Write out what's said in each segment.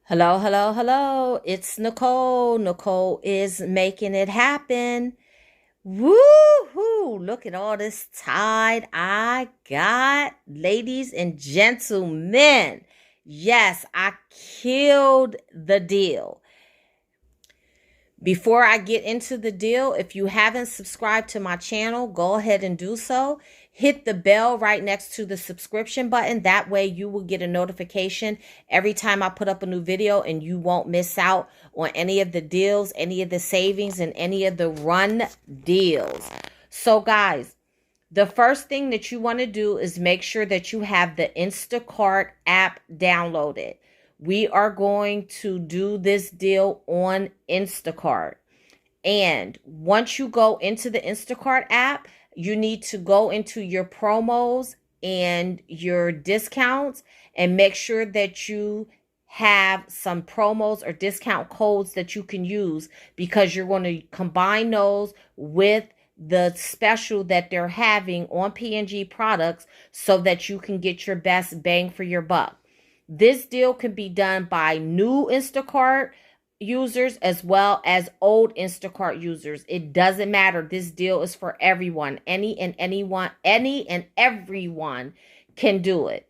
Hello, hello, hello. It's Nicole. Nicole is making it happen. Woo-hoo! Look at all this tide I got. Ladies and gentlemen. Yes, I killed the deal. Before I get into the deal, if you haven't subscribed to my channel, go ahead and do so. Hit the bell right next to the subscription button. That way you will get a notification every time I put up a new video and you won't miss out on any of the deals, any of the savings, and any of the run deals. So guys, the first thing that you want to do is make sure that you have the Instacart app downloaded. We are going to do this deal on Instacart. And once you go into the Instacart app, you need to go into your promos and your discounts and make sure that you have some promos or discount codes that you can use, because you're going to combine those with the special that they're having on P&G products so that you can get your best bang for your buck. This deal can be done by new Instacart users as well as old Instacart users. It doesn't matter. This deal is for everyone. Any and everyone can do it.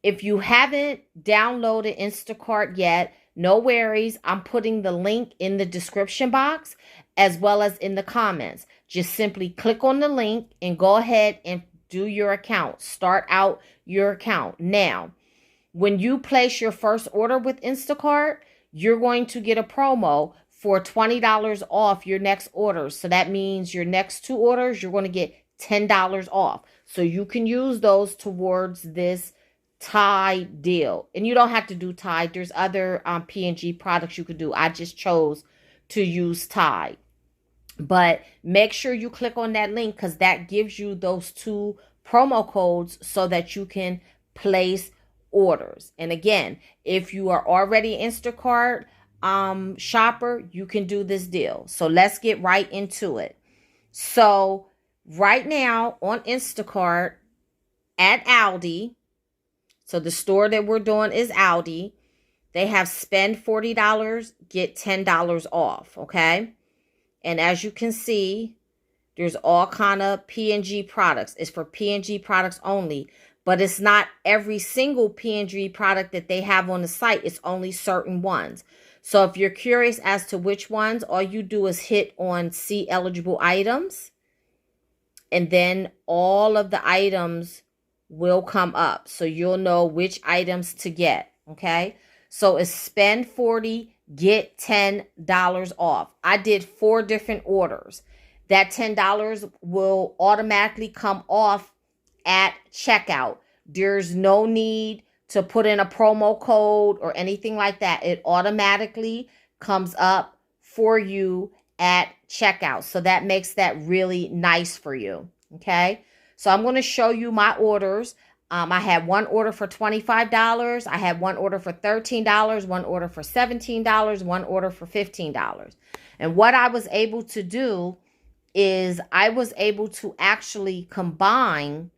If you haven't downloaded Instacart yet, no worries. I'm putting the link in the description box as well as in the comments. Just simply click on the link and go ahead and do your account. Start out your account. Now, when you place your first order with Instacart, you're going to get a promo for $20 off your next order. So that means your next two orders, you're going to get $10 off. So you can use those towards this Tide deal. And you don't have to do Tide. There's other P&G products you could do. I just chose to use Tide. But make sure you click on that link, because that gives you those two promo codes so that you can place orders. And again, if you are already Instacart shopper, you can do this deal. So let's get right into it. So right now on Instacart at Aldi, so the store that we're doing is Aldi, they have spend $40, get $10 off, okay? And as you can see, there's all kind of P&G products. It's for P&G products only. But it's not every single P&G product that they have on the site. It's only certain ones. So if you're curious as to which ones, all you do is hit on see eligible items. And then all of the items will come up. So you'll know which items to get. Okay. So it's spend 40, get $10 off. I did 4 different orders. That $10 will automatically come off at checkout. There's no need to put in a promo code or anything like that. It automatically comes up for you at checkout. So that makes that really nice for you. Okay. So I'm going to show you my orders. I had one order for $25. I had one order for $13, one order for $17, one order for $15. And what I was able to do is I was able to actually combine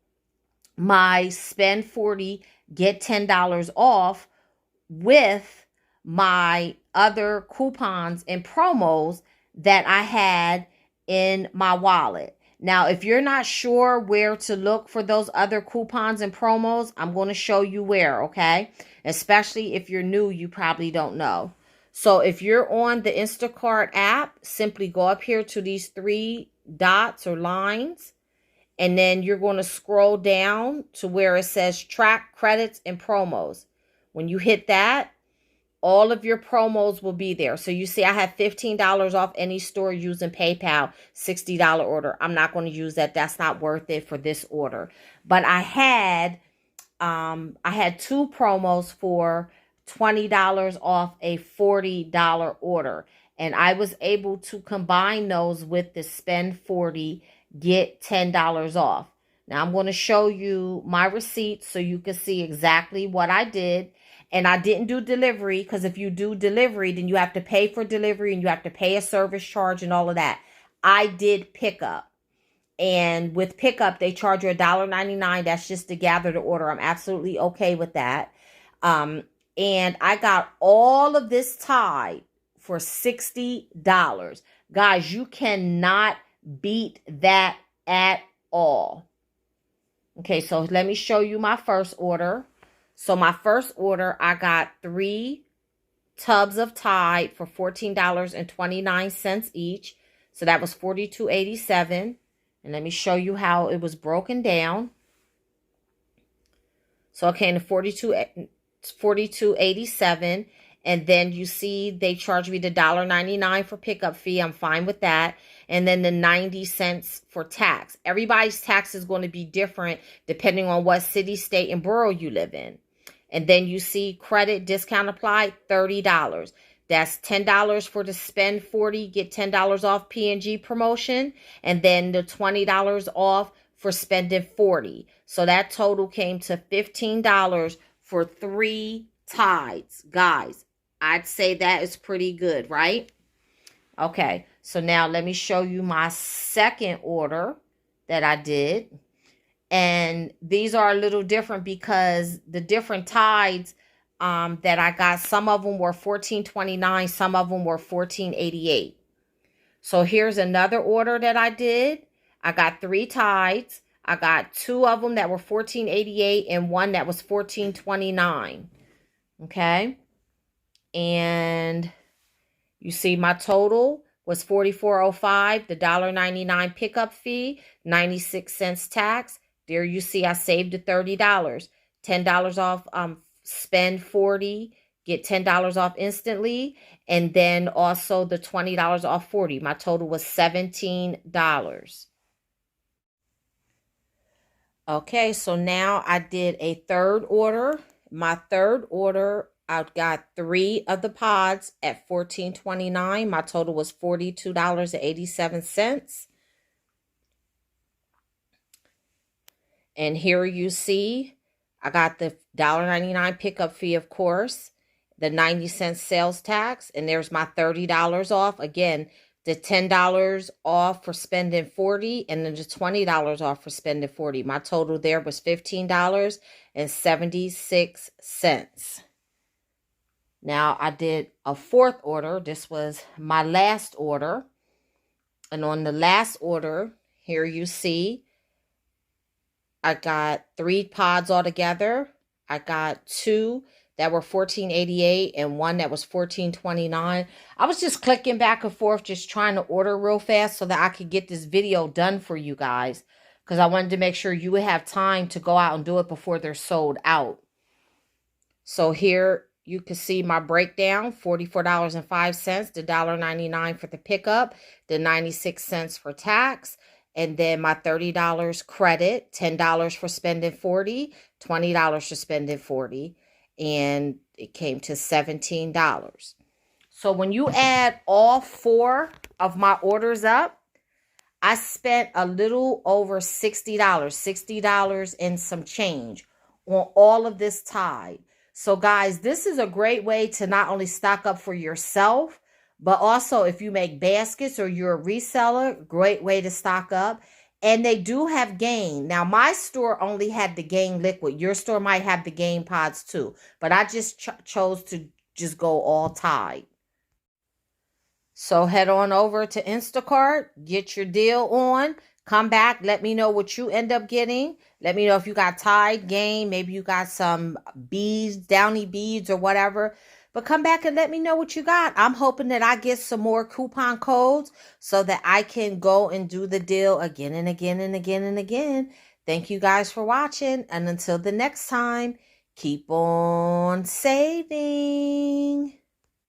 my spend 40, get $10 off with my other coupons and promos that I had in my wallet. Now, if you're not sure where to look for those other coupons and promos, I'm going to show you where, okay? Especially if you're new, you probably don't know. So if you're on the Instacart app, simply go up here to these 3 dots or lines. And then you're going to scroll down to where it says track credits and promos. When you hit that, all of your promos will be there. So you see I have $15 off any store using PayPal, $60 order. I'm not going to use that. That's not worth it for this order. But I had 2 promos for $20 off a $40 order. And I was able to combine those with the spend 40, get $10 off. Now I'm going to show you my receipt so you can see exactly what I did. And I didn't do delivery, because if you do delivery, then you have to pay for delivery and you have to pay a service charge and all of that. I did pickup. And with pickup, they charge you $1.99. That's just to gather the order. I'm absolutely okay with that. And I got all of this Tide for $60. Guys, you cannot beat that at all. Okay, so let me show you my first order. So my first order, I got 3 tubs of Tide for $14.29 each. So that was $42.87. And let me show you how it was broken down. So it came to $42.87. And then you see they charged me the $1.99 for pickup fee. I'm fine with that. And then the 90 cents for tax. Everybody's tax is going to be different depending on what city, state, and borough you live in. And then you see credit discount applied, $30. That's $10 for the spend 40, get $10 off P&G promotion. And then the $20 off for spending 40. So that total came to $15 for 3 Tides. Guys, I'd say that is pretty good, right? Okay, so now let me show you my second order that I did. And these are a little different because the different Tides that I got, some of them were $14.29, some of them were $14.88. So here's another order that I did. I got 3 Tides. I got 2 of them that were $14.88 and 1 that was $14.29. Okay. And you see my total was $44.05, the $1.99 pickup fee, 96 cents tax. There you see I saved the $30. $10 off spend 40, get $10 off instantly, and then also the $20 off 40. My total was $17. Okay, so now I did a third order. My third order, I got 3 of the pods at $14.29. My total was $42.87. And here you see, I got the $1.99 pickup fee, of course, the 90 cents sales tax, and there's my $30 off. Again, the $10 off for spending 40, and then the $20 off for spending 40. My total there was $15.76. Now, I did a fourth order. This was my last order. And on the last order, here you see, I got 3 pods altogether. I got 2 that were $14.88 and 1 that was $14.29. I was just clicking back and forth, just trying to order real fast so that I could get this video done for you guys, because I wanted to make sure you would have time to go out and do it before they're sold out. So here you can see my breakdown, $44.05, the $1.99 for the pickup, the 96 cents for tax, and then my $30 credit, $10 for spending 40, $20 for spending 40, and it came to $17. So when you add all 4 of my orders up, I spent a little over $60 and some change on all of this Tide. So guys, this is a great way to not only stock up for yourself, but also if you make baskets or you're a reseller, great way to stock up. And they do have Gain. Now, my store only had the Gain liquid. Your store might have the Gain pods too. But I just chose to just go all Tide. So head on over to Instacart, get your deal on. Come back, let me know what you end up getting. Let me know if you got Tide, Gain, maybe you got some beads, Downy beads or whatever. But come back and let me know what you got. I'm hoping that I get some more coupon codes so that I can go and do the deal again and again and again and again. Thank you guys for watching. And until the next time, keep on saving.